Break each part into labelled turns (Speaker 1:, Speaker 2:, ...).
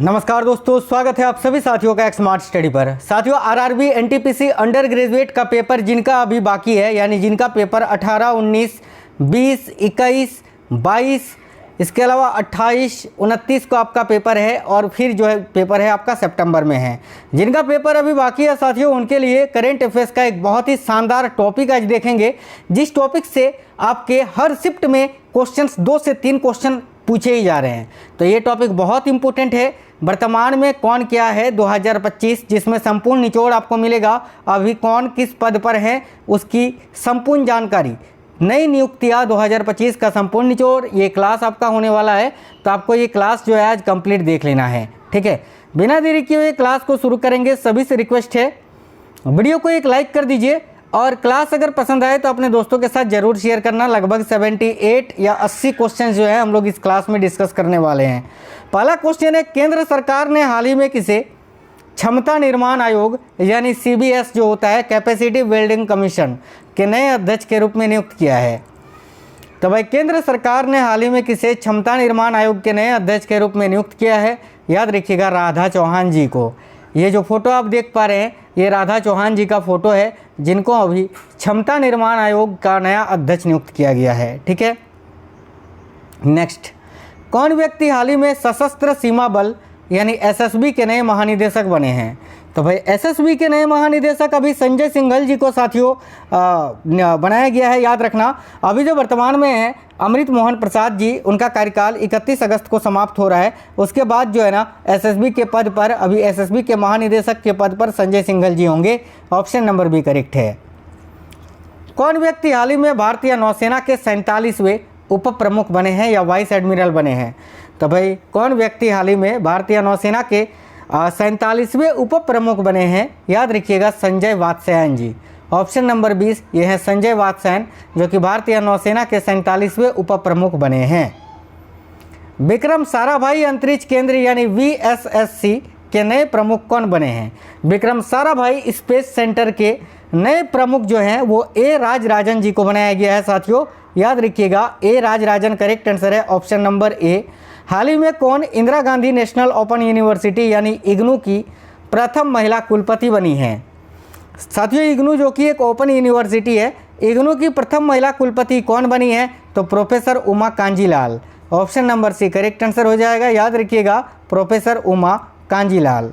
Speaker 1: नमस्कार दोस्तों, स्वागत है आप सभी साथियों का एक स्मार्ट स्टडी पर। साथियों, आरआरबी एनटीपीसी अंडर ग्रेजुएट का पेपर जिनका अभी बाकी है, यानी जिनका पेपर 18, 19, 20, 21, 22, इसके अलावा 28, 29 को आपका पेपर है और फिर जो है पेपर है आपका सितंबर में है। जिनका पेपर अभी बाकी है साथियों, उनके लिए करेंट अफेयर्स का एक बहुत ही शानदार टॉपिक आज देखेंगे, जिस टॉपिक से आपके हर शिफ्ट में क्वेश्चंस 2 से 3 क्वेश्चन पूछे ही जा रहे हैं। तो ये टॉपिक बहुत इंपॉर्टेंट है। वर्तमान में कौन क्या है 2025, जिसमें संपूर्ण निचोड़ आपको मिलेगा। अभी कौन किस पद पर है उसकी संपूर्ण जानकारी, नई नियुक्तियां 2025 का संपूर्ण निचोड़, ये क्लास आपका होने वाला है। तो आपको ये क्लास जो है आज कंप्लीट देख लेना है, ठीक है। बिना देरी किए हुए क्लास को शुरू करेंगे। सभी से रिक्वेस्ट है, वीडियो को एक लाइक कर दीजिए और क्लास अगर पसंद आए तो अपने दोस्तों के साथ ज़रूर शेयर करना। लगभग 78 या 80 क्वेश्चन जो है हम लोग इस क्लास में डिस्कस करने वाले हैं। पहला क्वेश्चन है, केंद्र सरकार ने हाल ही में किसे क्षमता निर्माण आयोग यानी CBS जो होता है, कैपेसिटी बिल्डिंग कमीशन के नए अध्यक्ष के रूप में नियुक्त किया है? तो भाई, केंद्र सरकार ने हाल ही में किसे क्षमता निर्माण आयोग के नए अध्यक्ष के रूप में नियुक्त किया है? याद रखिएगा, राधा चौहान जी को। ये जो फोटो आप देख पा रहे हैं, ये राधा चौहान जी का फोटो है, जिनको अभी क्षमता निर्माण आयोग का नया अध्यक्ष नियुक्त किया गया है, ठीक है। नेक्स्ट, कौन व्यक्ति हाल ही में सशस्त्र सीमा बल यानी SSB के नए महानिदेशक बने हैं? तो भाई, SSB के नए महानिदेशक अभी संजय सिंघल जी को साथियों बनाया गया है। याद रखना, अभी जो वर्तमान में है अमृत मोहन प्रसाद जी, उनका कार्यकाल 31 अगस्त को समाप्त हो रहा है। उसके बाद जो है ना SSB के पद पर, अभी SSB के महानिदेशक के पद पर संजय सिंघल जी होंगे। ऑप्शन नंबर बी करेक्ट है। कौन व्यक्ति हाल ही में भारतीय नौसेना के 47वें उप प्रमुख बने हैं या वाइस एडमिरल बने हैं? तो भाई, कौन व्यक्ति हाल ही में भारतीय नौसेना के 47वें उप प्रमुख बने हैं? याद रखिएगा, संजय वात्स्यायन जी। ऑप्शन नंबर 20 ये है संजय वात्स्यायन, जो कि भारतीय नौसेना के 47वें उप प्रमुख बने हैं। विक्रम साराभाई अंतरिक्ष केंद्र यानी VSSC के नए प्रमुख कौन बने हैं? विक्रम साराभाई स्पेस सेंटर के नए प्रमुख जो हैं वो A राजराजन जी को बनाया गया है साथियों। याद रखिएगा, A राजराजन करेक्ट आंसर है, ऑप्शन नंबर A। हाल ही में कौन Indira Gandhi national open university यानी इग्नू की प्रथम महिला कुलपति बनी है? साथियों, इग्नू जो कि एक ओपन यूनिवर्सिटी है, इग्नू की प्रथम महिला कुलपति कौन बनी है? तो professor Uma Kanjilal. Option number C correct answer हो जाएगा। याद रखिएगा, प्रोफेसर उमा कांजीलाल।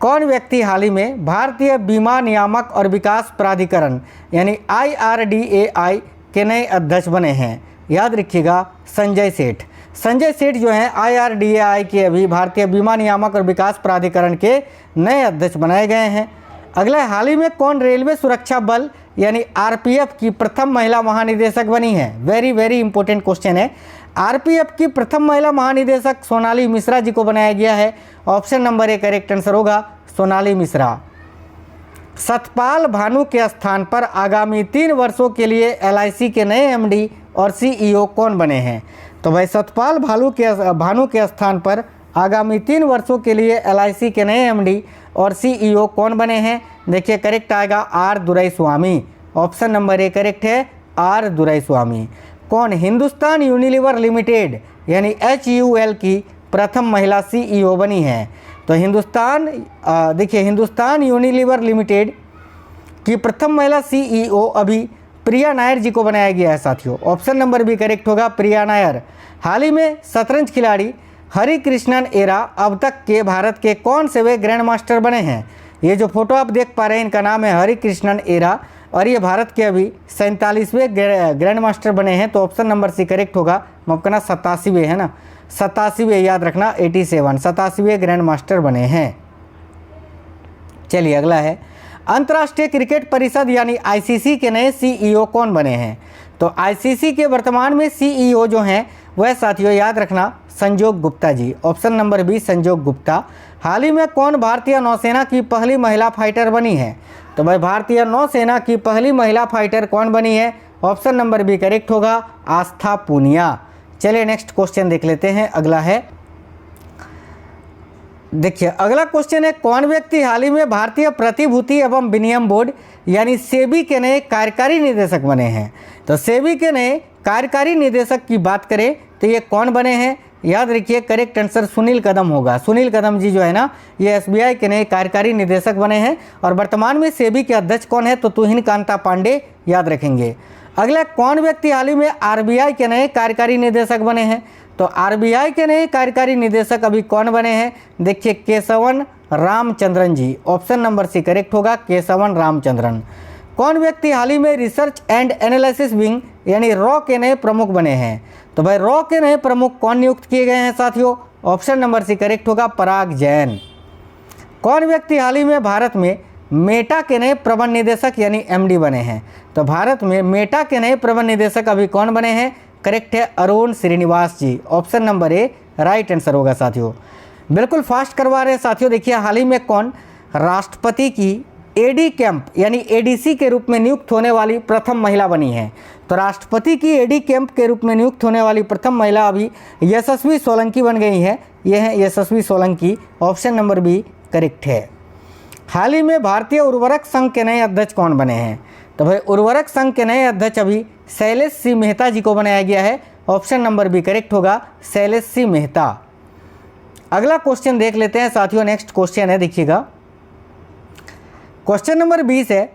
Speaker 1: कौन व्यक्ति हाल ही में भारतीय बीमा नियामक और विकास प्राधिकरण यानी IRDAI के नए अध्यक्ष बने हैं? याद रखिएगा, संजय सेठ। संजय सेठ जो हैं IRDAI के अभी भारतीय बीमा नियामक और विकास प्राधिकरण के नए अध्यक्ष बनाए गए हैं। अगला, हाल ही में कौन रेलवे सुरक्षा बल यानी RPF की प्रथम महिला महानिदेशक बनी है? वेरी वेरी इंपॉर्टेंट क्वेश्चन है। RPF की प्रथम महिला महानिदेशक सोनाली मिश्रा जी को बनाया गया है। Option number A correct answer होगा, सोनाली मिश्रा। सतपाल भानु के स्थान पर आगामी 3 वर्षों के लिए LIC के नए MD और CEO कौन बने हैं? तो भाई, सतपाल भानु के स्थान पर आगामी 3 वर्षों के लिए LIC के नए MD और CEO कौन बने हैं? देखिए, करेक्ट आएगा R Duraiswamy. Option number A correct है, R दुराईस्वामी। कौन हिंदुस्तान यूनिलीवर लिमिटेड यानी HUL की प्रथम महिला CEO बनी है? तो देखिए, हिंदुस्तान यूनिलीवर लिमिटेड की प्रथम महिला CEO अभी प्रिया नायर जी को बनाया गया है साथियों। ऑप्शन नंबर बी करेक्ट होगा, प्रिया नायर। हाल ही में शतरंज खिलाड़ी हरि कृष्णन एरा अब तक के भारत के कौन से वे ग्रैंड मास्टर बने हैं? ये जो फोटो आप देख पा रहे हैं, इनका नाम है हरि कृष्णन एरा और ये भारत के अभी 47वें ग्रैंड मास्टर बने हैं। तो ऑप्शन नंबर सी करेक्ट होगा। माफ करना, 87वें है ना, 87वें, याद रखना 87, 87वें ग्रैंड मास्टर बने हैं। चलिए, अगला है, अंतर्राष्ट्रीय क्रिकेट परिषद यानी ICC के नए CEO कौन बने हैं? तो ICC के वर्तमान में CEO जो हैं वह साथियों, याद रखना, संजोग Gupta ji. Option number B संजोग गुप्ता। हाल ही में कौन भारतीय नौसेना की पहली महिला फाइटर बनी है? तो भाई, भारतीय नौसेना की पहली महिला फाइटर कौन बनी है? ऑप्शन नंबर बी करेक्ट होगा, आस्था पूनिया। चलिए, नेक्स्ट क्वेश्चन देख लेते हैं। अगला है, देखिए, अगला क्वेश्चन है, कौन व्यक्ति हाल ही में भारतीय प्रतिभूति एवं विनिमय बोर्ड यानी सेबी के नए कार्यकारी निदेशक बने हैं? तो सेबी के नए कार्यकारी निदेशक की बात करें तो ये कौन बने हैं? याद रखिए करेक्ट आंसर सुनील कदम होगा। सुनील कदम जी जो है ना, ये एसबीआई के नए कार्यकारी निदेशक बने हैं। और वर्तमान में सेबी के अध्यक्ष कौन है? तो तुहिन कांता पांडे याद रखेंगे। अगला, कौन व्यक्ति हाल ही में आरबीआई के नए कार्यकारी निदेशक बने हैं? तो आरबीआई के नए कार्यकारी निदेशक अभी कौन बने हैं? देखिए केशवन रामचंद्रन जी। ऑप्शन नंबर सी करेक्ट होगा, केशवन रामचंद्रन। कौन व्यक्ति हाल ही में रिसर्च एंड एनालिसिस विंग यानी रॉ के नए प्रमुख बने हैं? तो भाई रॉ के नए प्रमुख कौन नियुक्त किए गए हैं साथियों? ऑप्शन नंबर सी करेक्ट होगा, पराग जैन। कौन व्यक्ति हाल ही में भारत में मेटा के नए प्रबंध निदेशक यानी एमडी बने हैं? तो भारत में मेटा के नए प्रबंध निदेशक अभी कौन बने हैं? करेक्ट है, Arun Srinivas ji. Option number A right answer होगा साथियों। बिल्कुल फास्ट करवा रहे हैं साथियों। देखिए हाल ही में कौन राष्ट्रपति की एडी कैंप यानी एडीसी के रूप में नियुक्त होने वाली प्रथम महिला बनी है? तो राष्ट्रपति की एडी कैंप के रूप में नियुक्त होने वाली प्रथम महिला अभी यशस्वी सोलंकी बन गई है। यह है Yashasvi Solanki. Option number B correct है। हाल ही में भारतीय उर्वरक संघ के नए अध्यक्ष कौन बने हैं? तो भाई उर्वरक संघ के नए अध्यक्ष अभी शैलेश सी मेहता जी को बनाया गया है। ऑप्शन नंबर बी करेक्ट होगा, शैलेश सी मेहता। अगला क्वेश्चन देख लेते हैं साथियों। नेक्स्ट क्वेश्चन है, देखिएगा क्वेश्चन नंबर 20 है,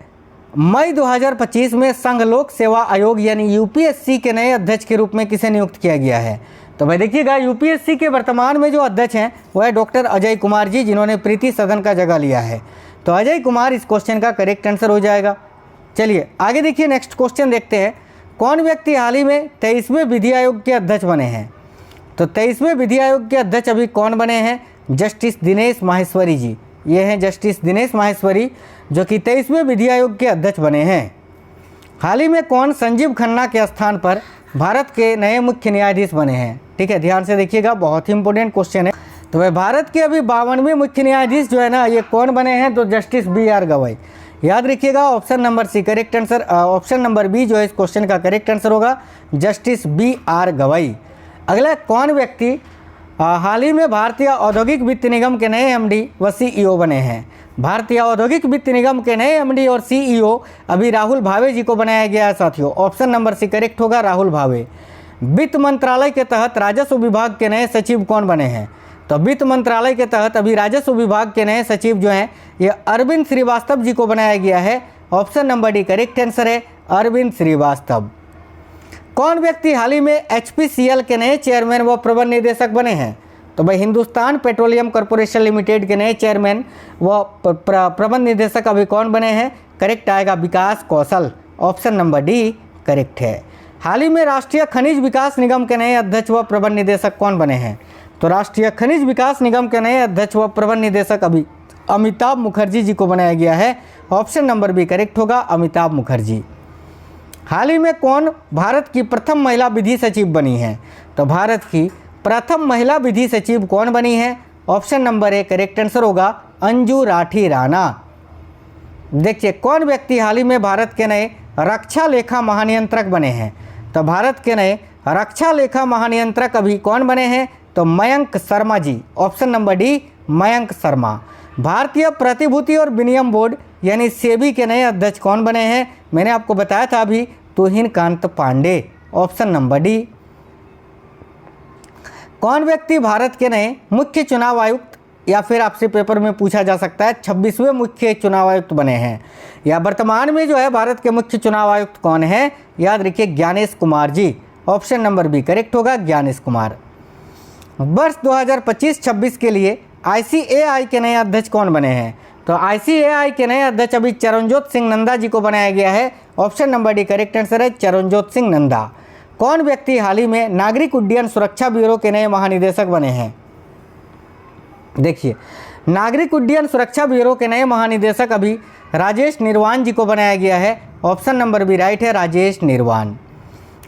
Speaker 1: मई 2025 में संघ लोक सेवा आयोग यानी यूपीएससी के नए अध्यक्ष के रूप में किसे नियुक्त किया गया है? तो भाई देखिएगा यूपीएससी के वर्तमान में जो अध्यक्ष हैं वह है डॉक्टर अजय कुमार जी, जिन्होंने प्रीति सदन का जगह लिया है। तो अजय कुमार इस क्वेश्चन का करेक्ट आंसर हो जाएगा। चलिए आगे देखिए, नेक्स्ट क्वेश्चन देखते हैं। कौन व्यक्ति हाल ही में 23वें विधि आयोग के अध्यक्ष बने हैं? तो 23वें विधि आयोग के अध्यक्ष अभी कौन बने हैं? जस्टिस दिनेश माहेश्वरी जी। ये हैं जस्टिस दिनेश माहेश्वरी, जो कि 23वें विधि आयोग के अध्यक्ष बने हैं। हाल ही में कौन संजीव खन्ना के स्थान पर भारत के नए मुख्य न्यायाधीश बने हैं? ठीक है, ध्यान से देखिएगा, बहुत ही इंपॉर्टेंट क्वेश्चन है। तो वह भारत के अभी 52वें मुख्य न्यायाधीश जो है ना, ये कौन बने हैं? तो जस्टिस BR गवाई। याद रखिएगा, option number C correct answer, option number B जो है इस क्वेश्चन का करेक्ट आंसर होगा, जस्टिस BR गवाई। अगला, कौन व्यक्ति हाल ही में भारतीय औद्योगिक वित्त निगम के नए MD व CEO बने हैं? भारतीय औद्योगिक वित्त निगम के नए MD और CEO अभी राहुल भावे जी को बनाया गया है साथियों। ऑप्शन नंबर सी करेक्ट होगा, राहुल भावे। वित्त मंत्रालय के तहत राजस्व विभाग के नए सचिव कौन बने हैं? तो वित्त मंत्रालय के तहत अभी राजस्व विभाग के नए सचिव जो हैं ये अरविंद श्रीवास्तव जी को बनाया गया है। Option number D correct answer है, अरविंद श्रीवास्तव। कौन व्यक्ति हाल ही में HPCL के नए चेयरमैन व प्रबंध निदेशक बने हैं? तो भाई हिंदुस्तान पेट्रोलियम कॉर्पोरेशन लिमिटेड के नए चेयरमैन व प्रबंध निदेशक अभी कौन बने हैं? करेक्ट आएगा, विकास कौशल। ऑप्शन नंबर डी करेक्ट है। हाल ही में राष्ट्रीय खनिज विकास निगम के नए अध्यक्ष व प्रबंध निदेशक कौन बने हैं? तो राष्ट्रीय खनिज विकास निगम के नए अध्यक्ष व प्रबंध निदेशक अभी अमिताभ मुखर्जी जी को बनाया गया है। ऑप्शन नंबर बी करेक्ट होगा, अमिताभ मुखर्जी। हाल ही में कौन भारत की प्रथम महिला विधि सचिव बनी है? तो भारत की प्रथम महिला विधि सचिव कौन बनी है? Option number A correct answer होगा, अंजू राठी राणा। देखिए, कौन व्यक्ति हाल ही में भारत के नए रक्षा लेखा महानियंत्रक बने हैं? तो भारत के नए रक्षा लेखा महानियंत्रक अभी कौन बने हैं? तो Mayank Sharma ji. Option number D Mayank Sharma. भारतीय प्रतिभूति और विनिमय बोर्ड यानी सेबी के नए अध्यक्ष कौन बने हैं? मैंने आपको बताया था अभी, Tuhin Kanta Pandey. Option number D. कौन व्यक्ति भारत के नए मुख्य चुनाव आयुक्त या फिर आपसे पेपर में पूछा जा सकता है 26वें मुख्य चुनाव आयुक्त बने हैं? या वर्तमान में जो है भारत के मुख्य चुनाव आयुक्त कौन है? याद रखिए, Gyanesh Kumar ji. Option number B correct होगा, ज्ञानेश कुमार। वर्ष 2025-26 के लिए ICAI के नए अध्यक्ष कौन बने हैं? तो ICAI के नए अध्यक्ष अभी चरणजोत सिंह नंदा जी को बनाया गया है। Option number D correct answer है, चरणजोत सिंह नंदा। कौन व्यक्ति हाल ही में नागरिक उड्डयन सुरक्षा ब्यूरो के नए महानिदेशक बने हैं? देखिए, नागरिक उड्डयन सुरक्षा ब्यूरो के नए महानिदेशक अभी राजेश निर्वाण जी को बनाया गया है। ऑप्शन नंबर बी राइट है, राजेश निर्वाण।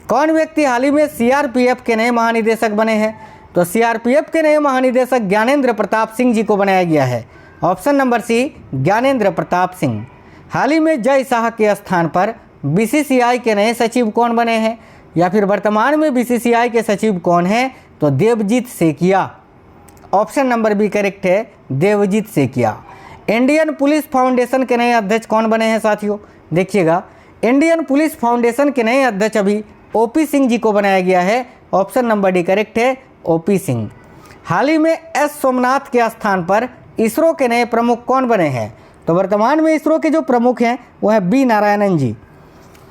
Speaker 1: कौन व्यक्ति हाल ही में CRPF के नए महानिदेशक बने हैं? तो CRPF के नए महानिदेशक ज्ञानेंद्र प्रताप सिंह जी को बनाया गया है। Option number C Gyanendra Pratap Singh. हाल ही में जय शाह के स्थान पर BCCI के नए सचिव कौन बने हैं? या फिर वर्तमान में BCCI के सचिव कौन हैं? तो Devajit Saikia. Option number B correct है, Devajit Saikia. Indian police foundation के नए अध्यक्ष कौन बने हैं साथियों? देखिएगा, इंडियन पुलिस फाउंडेशन के नए अध्यक्ष अभी OP सिंह जी को बनाया गया है। ऑप्शन नंबर डी करेक्ट है, ओपी सिंह। हाल ही में एस सोमनाथ के स्थान पर इसरो के नए प्रमुख कौन बने हैं? तो वर्तमान में इसरो के जो प्रमुख हैं वो है बी नारायणन जी।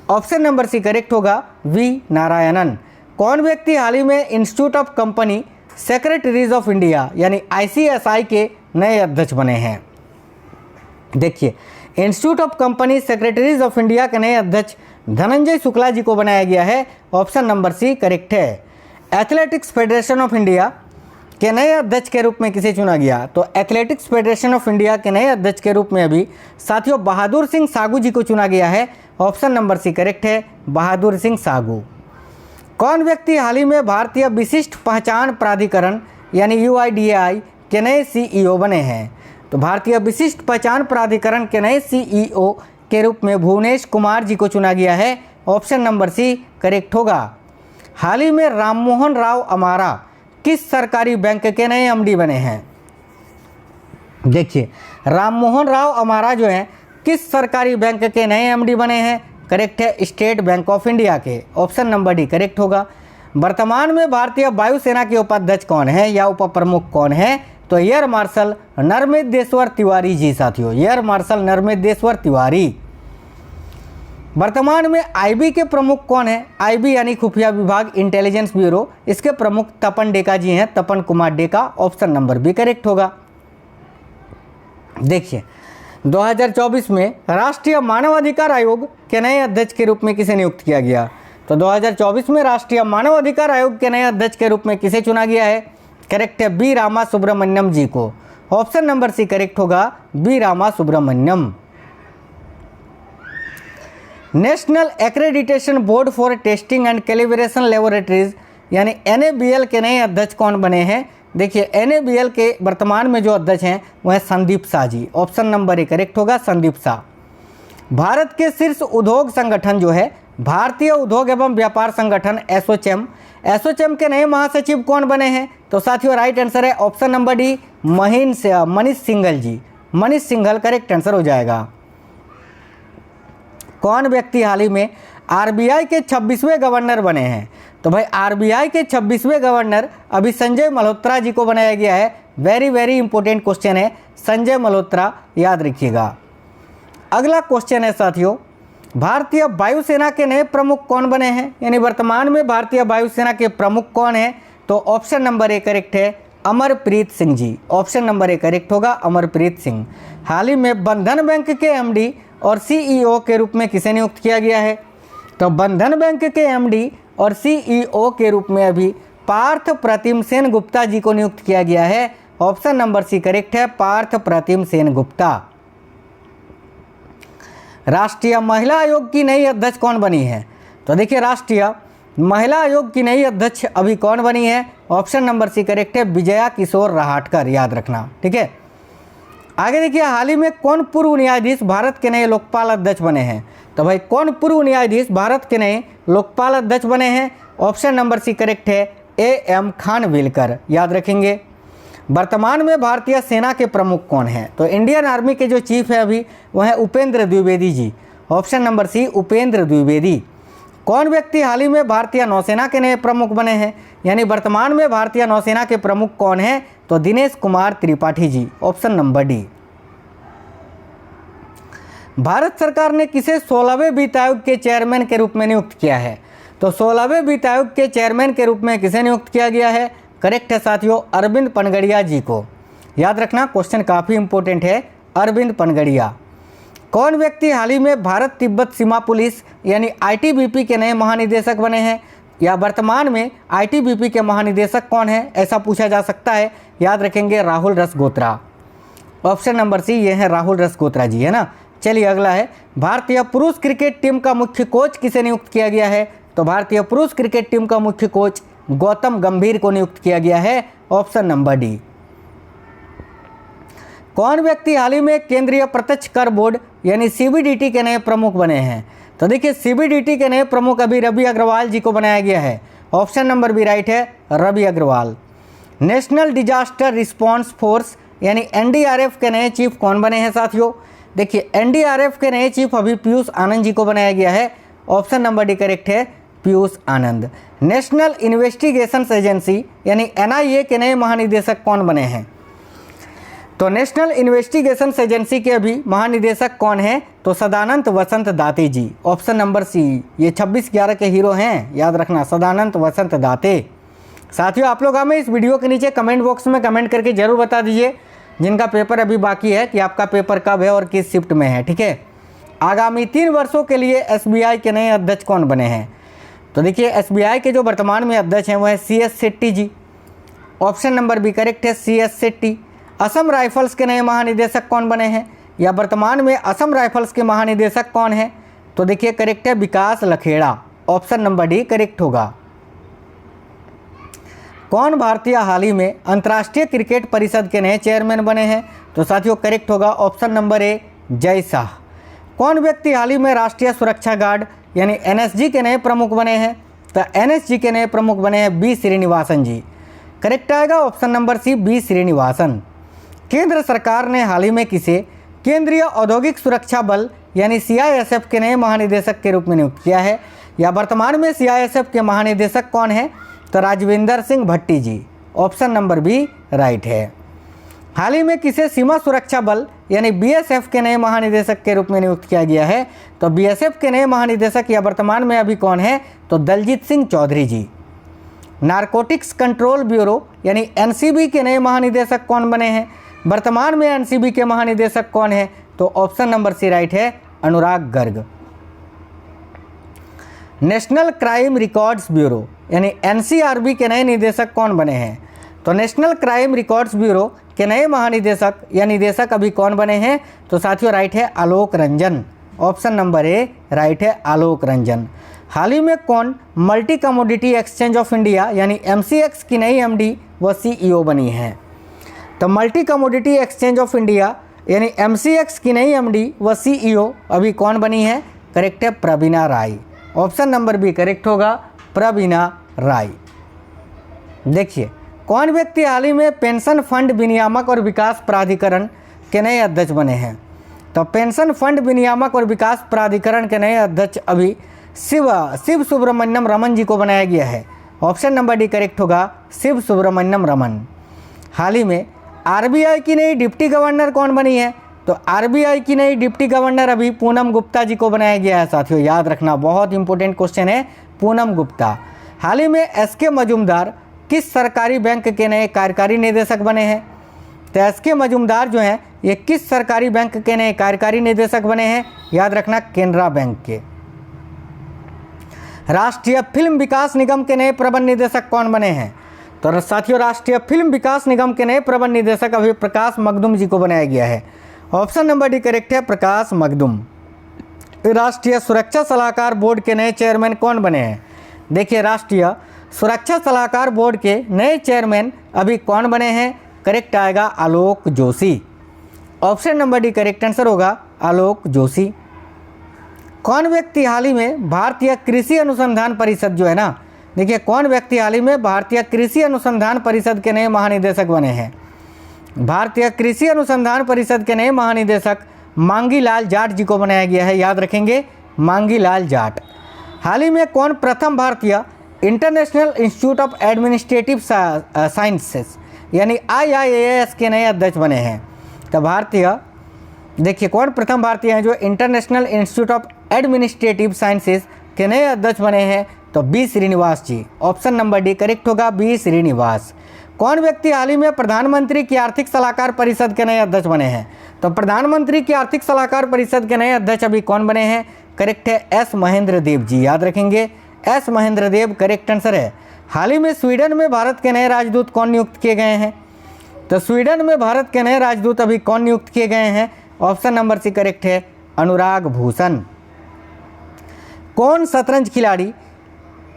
Speaker 1: ऑप्शन नंबर सी करेक्ट होगा, वी नारायणन। कौन व्यक्ति हाल ही में institute of company secretaries of India यानी ICSI के नए अध्यक्ष बने हैं? देखिए, institute of company secretaries of India के नए अध्यक्ष धनंजय शुक्ला जी को बनाया गया है। ऑप्शन नंबर सी करेक्ट है। एथलेटिक्स फेडरेशन ऑफ इंडिया के नए अध्यक्ष के रूप में किसे चुना गया? तो एथलेटिक्स फेडरेशन ऑफ इंडिया के नए अध्यक्ष के रूप में अभी साथियों बहादुर सिंह सागू जी को चुना गया है। ऑप्शन नंबर सी करेक्ट है, बहादुर सिंह सागू। कौन व्यक्ति हाल ही में भारतीय विशिष्ट पहचान प्राधिकरण यानी UIDAI के नए CEO बने हैं? तो भारतीय विशिष्ट पहचान प्राधिकरण के नए CEO के रूप में भुवनेश कुमार जी को चुना गया है। ऑप्शन नंबर सी करेक्ट होगा। हाल ही में राममोहन राव अमारा किस सरकारी बैंक के नए MD बने हैं? देखिए, राममोहन राव अमारा जो हैं किस सरकारी बैंक के नए MD बने हैं? करेक्ट है, स्टेट बैंक ऑफ इंडिया के। ऑप्शन नंबर डी करेक्ट होगा। वर्तमान में भारतीय वायुसेना के उपाध्यक्ष कौन है या उप प्रमुख कौन है? तो एयर मार्शल नर्मदेश्वर तिवारी जी साथियों, एयर मार्शल नर्मदेश्वर तिवारी। वर्तमान में IB के प्रमुख कौन है? IB यानी खुफिया विभाग, इंटेलिजेंस ब्यूरो, इसके प्रमुख तपन डेका जी हैं, Tapan Kumar Deka. Option number B correct होगा। देखिए, 2024 में राष्ट्रीय मानवाधिकार आयोग के नए अध्यक्ष के रूप में किसे नियुक्त किया गया? तो 2024 में राष्ट्रीय मानवाधिकार आयोग के नए अध्यक्ष के रूप में किसे चुना गया है? करेक्ट है, बी रामा सुब्रमण्यम जी को। ऑप्शन नंबर सी करेक्ट होगा, B Rama Subramaniam. National Accreditation Board for Testing and Calibration Laboratories यानी NABL के नए अध्यक्ष कौन बने हैं? देखिए, NABL के वर्तमान में जो अध्यक्ष हैं वो है Sandeep Shah ji. Option number A correct होगा, संदीप शाह। भारत के शीर्ष उद्योग संगठन जो है भारतीय उद्योग एवं व्यापार संगठन एसोचैम के नए महासचिव कौन बने हैं? तो साथियों राइट आंसर है option number D, Manish Singhal ji. Manish Singhal correct answer हो जाएगा। कौन व्यक्ति हाल ही में RBI के 26वें गवर्नर बने हैं? तो भाई RBI के 26वें गवर्नर अभी संजय मल्होत्रा जी को बनाया गया है। वेरी इंपॉर्टेंट क्वेश्चन है, संजय मल्होत्रा याद रखिएगा। अगला क्वेश्चन है साथियों, भारतीय वायुसेना के नए प्रमुख कौन बने हैं? यानी वर्तमान में भारतीय वायुसेना के प्रमुख कौन हैं? तो ऑप्शन नंबर ए करेक्ट है, Amarpreet Singh ji. Option number A correct होगा, अमरप्रीत सिंह। हाल ही में बंधन बैंक के MD और CEO के रूप में किसे नियुक्त किया गया है? तो बंधन बैंक के MD और CEO के रूप में अभी पार्थ प्रतिम सेन गुप्ता जी को नियुक्त किया गया है। ऑप्शन नंबर सी करेक्ट है, पार्थ प्रतिम सेन गुप्ता। राष्ट्रीय महिला आयोग की नई अध्यक्ष कौन बनी है? तो देखिए, राष्ट्रीय महिला आयोग की नई अध्यक्ष अभी कौन बनी है? ऑप्शन नंबर सी करेक्ट है, विजया किशोर रहाटकर, याद रखना, ठीक है। आगे देखिए, हाल ही में कौन पूर्व न्यायाधीश भारत के नए लोकपाल अध्यक्ष बने हैं? तो भाई कौन पूर्व न्यायाधीश भारत के नए लोकपाल अध्यक्ष बने हैं? ऑप्शन नंबर सी करेक्ट है, AM खानविलकर, याद रखेंगे। वर्तमान में भारतीय सेना के प्रमुख कौन हैं? तो इंडियन आर्मी के जो चीफ है अभी वो है Upendra Dwivedi ji. Option number C, Upendra Dwivedi. कौन व्यक्ति हाल ही में भारतीय नौसेना के नए प्रमुख बने हैं? यानी वर्तमान में भारतीय नौसेना के प्रमुख कौन हैं? तो Dinesh Kumar Tripathi ji. Option number D. Bharat सरकार ने किसे 16वें वित्त आयोग के चेयरमैन के रूप में नियुक्त किया है? तो 16वें वित्त आयोग के चेयरमैन के रूप में किसे नियुक्त किया गया है? करेक्ट है साथियों, अरविंद पनगड़िया जी को। याद रखना, क्वेश्चन काफ़ी इंपॉर्टेंट है, अरविंद पनगड़िया। कौन व्यक्ति हाल ही में भारत तिब्बत सीमा पुलिस यानी ITBP के नए महानिदेशक बने हैं? या वर्तमान में ITBP के महानिदेशक कौन है, ऐसा पूछा जा सकता है। याद रखेंगे, Rahul Rasgotra. Option number C, ये है राहुल रसगोत्रा जी, है ना। चलिए अगला है, भारतीय पुरुष क्रिकेट टीम का मुख्य कोच किसे नियुक्त किया गया है? तो भारतीय पुरुष क्रिकेट टीम का मुख्य कोच गौतम गंभीर को नियुक्त किया गया है। Option number D. कौन व्यक्ति हाल ही में केंद्रीय प्रत्यक्ष कर बोर्ड यानी CBDT के नए प्रमुख बने हैं? तो देखिए, CBDT के नए प्रमुख अभी रवि अग्रवाल जी को बनाया गया है। ऑप्शन नंबर बी राइट है, Ravi Agarwal. National disaster response force यानी NDRF के नए चीफ कौन बने हैं साथियों? देखिए, NDRF के नए चीफ अभी पीयूष आनंद जी को बनाया गया है। ऑप्शन नंबर डी करेक्ट है, पीयूष आनंद। नेशनल इन्वेस्टिगेशंस एजेंसी यानी NIA के नए महानिदेशक कौन बने हैं? तो नेशनल इन्वेस्टिगेशंस एजेंसी के अभी महानिदेशक कौन है? तो सदानंद वसंत दाते जी, ऑप्शन नंबर सी। ये 26/11 के हीरो हैं, याद रखना, सदानंद वसंत दाते। साथियों, आप लोग हमें इस वीडियो के नीचे कमेंट बॉक्स में कमेंट करके जरूर बता दीजिए जिनका पेपर अभी बाकी है कि आपका पेपर कब है और किस शिफ्ट में है, ठीक है। आगामी 3 वर्षों के लिए SBI के नए अध्यक्ष कौन बने हैं? तो देखिए, SBI के जो वर्तमान में अध्यक्ष हैं वो है CS शेट्टी जी, ऑप्शन नंबर बी करेक्ट है, CS शेट्टी। असम राइफल्स के नए महानिदेशक कौन बने हैं, या वर्तमान में असम राइफल्स के महानिदेशक कौन है? तो देखिए करेक्ट है Vikas Lakhera, option number D correct होगा। कौन भारतीय हाल ही में अंतर्राष्ट्रीय क्रिकेट परिषद के नए चेयरमैन बने हैं? तो साथियों करेक्ट होगा ऑप्शन नंबर ए जय शाह। कौन व्यक्ति हाल ही में राष्ट्रीय सुरक्षा गार्ड यानी NSG के नए प्रमुख बने हैं? तो NSG के नए प्रमुख बने हैं बी श्रीनिवासन जी। करेक्ट आएगा option number C B Srinivasan. केंद्र सरकार ने हाल ही में किसे केंद्रीय औद्योगिक सुरक्षा बल यानी CISF के नए महानिदेशक के रूप में नियुक्त किया है, या वर्तमान में CISF के महानिदेशक कौन है? तो राजविंदर सिंह भट्टी जी, ऑप्शन नंबर बी राइट है। हाल ही में किसे सीमा सुरक्षा बल यानी BSF के नए महानिदेशक के रूप में नियुक्त किया गया है? तो BSF के नए महानिदेशक या वर्तमान में अभी कौन है? तो दलजीत सिंह चौधरी जी। नारकोटिक्स कंट्रोल ब्यूरो यानी NCB के नए महानिदेशक कौन बने हैं? वर्तमान में NCB के महानिदेशक कौन है? तो ऑप्शन नंबर सी राइट है, Anurag Garg. National crime records bureau यानी NCRB के नए निदेशक कौन बने हैं? तो नेशनल क्राइम रिकॉर्ड्स ब्यूरो के नए महानिदेशक या निदेशक अभी कौन बने हैं? तो साथियों राइट है Alok Ranjan, option number A right है आलोक रंजन। हाल ही में कौन multi commodity exchange of India यानी MCX की नई MD व CEO बनी है? तो multi commodity exchange of India यानी MCX की नई MD व CEO अभी कौन बनी है? करेक्ट है प्रवीणा राय, ऑप्शन नंबर बी करेक्ट होगा, प्रवीणा राय। देखिए, कौन व्यक्ति हाल ही में पेंशन फंड विनियामक और विकास प्राधिकरण के नए अध्यक्ष बने हैं? तो पेंशन फंड विनियामक और विकास प्राधिकरण के नए अध्यक्ष अभी शिव सुब्रमण्यम रमन जी को बनाया गया है, ऑप्शन नंबर डी करेक्ट होगा, शिव सुब्रमण्यम रमन। हाल ही में RBI की नई डिप्टी गवर्नर कौन बनी है? तो RBI की नई डिप्टी गवर्नर अभी पूनम गुप्ता जी को बनाया गया है। साथियों याद रखना, बहुत इंपॉर्टेंट क्वेश्चन है, पूनम गुप्ता। हाल ही में SK मजूमदार किस सरकारी बैंक के नए कार्यकारी निदेशक बने हैं? तो SK मजूमदार जो हैं ये किस सरकारी बैंक के नए कार्यकारी निदेशक बने हैं? याद रखना, केनरा बैंक के। राष्ट्रीय फिल्म विकास निगम के नए प्रबंध निदेशक कौन बने हैं? तो साथियों राष्ट्रीय फिल्म विकास निगम के नए प्रबंध निदेशक अभी प्रकाश मखदुम जी को बनाया गया है, ऑप्शन नंबर डी करेक्ट है, प्रकाश मखदुम। राष्ट्रीय सुरक्षा सलाहकार बोर्ड के नए चेयरमैन कौन बने हैं? देखिए, राष्ट्रीय सुरक्षा सलाहकार बोर्ड के नए चेयरमैन अभी कौन बने हैं? करेक्ट आएगा Alok Joshi, option number D correct answer होगा, आलोक जोशी। कौन व्यक्ति हाल ही में भारतीय कृषि अनुसंधान परिषद जो है ना, देखिए कौन व्यक्ति हाल ही में भारतीय कृषि अनुसंधान परिषद के नए महानिदेशक बने हैं? भारतीय कृषि अनुसंधान परिषद के नए महानिदेशक मांगी लाल जाट जी को बनाया गया है, याद रखेंगे, मांगी लाल जाट। हाल ही में कौन प्रथम भारतीय international institute of administrative sciences यानी IIAS के नए अध्यक्ष बने हैं? तो भारतीय, देखिए कौन प्रथम भारतीय हैं जो international institute of administrative sciences के नए अध्यक्ष बने हैं? तो B Srinivas ji, option number D correct होगा, बी श्रीनिवास। कौन व्यक्ति हाल ही में प्रधानमंत्री की आर्थिक सलाहकार परिषद के नए अध्यक्ष बने हैं? तो प्रधानमंत्री की आर्थिक सलाहकार परिषद के नए अध्यक्ष अभी कौन बने हैं? करेक्ट है S महेंद्र देव जी, याद रखेंगे, S महेंद्र देव करेक्ट आंसर है। हाल ही में स्वीडन में भारत के नए राजदूत कौन नियुक्त किए गए हैं? तो स्वीडन में भारत के नए राजदूत अभी कौन नियुक्त किए गए हैं? ऑप्शन नंबर सी करेक्ट है, अनुराग भूषण। कौन शतरंज खिलाड़ी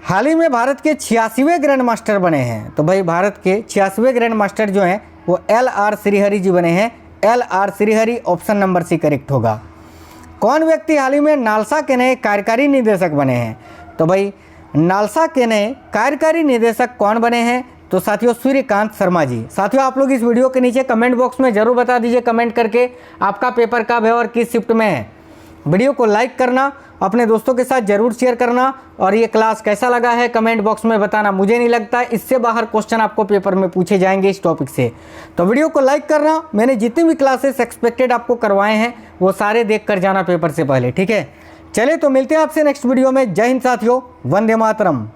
Speaker 1: हाल ही में भारत के 86वें ग्रैंड मास्टर बने हैं? तो भाई भारत के 86वें ग्रैंड मास्टर जो हैं वो LR श्रीहरि जी बने हैं, LR Srihari, option number C correct होगा। कौन व्यक्ति हाल ही में नालसा के नए कार्यकारी निदेशक बने हैं? तो भाई नालसा के नए कार्यकारी निदेशक कौन बने हैं? तो साथियों सूर्यकांत शर्मा जी। साथियों आप लोग इस वीडियो के नीचे कमेंट बॉक्स में ज़रूर बता दीजिए कमेंट करके आपका पेपर कब है और किस शिफ्ट में है। वीडियो को लाइक करना, अपने दोस्तों के साथ ज़रूर शेयर करना, और ये क्लास कैसा लगा है कमेंट बॉक्स में बताना। मुझे नहीं लगता इससे बाहर क्वेश्चन आपको पेपर में पूछे जाएंगे इस टॉपिक से। तो वीडियो को लाइक करना। मैंने जितनी भी क्लासेस एक्सपेक्टेड आपको करवाए हैं वो सारे देख कर जाना पेपर से पहले, ठीक है। चले तो मिलते हैं आपसे नेक्स्ट वीडियो में। जय हिंद साथियों, वंदे मातरम।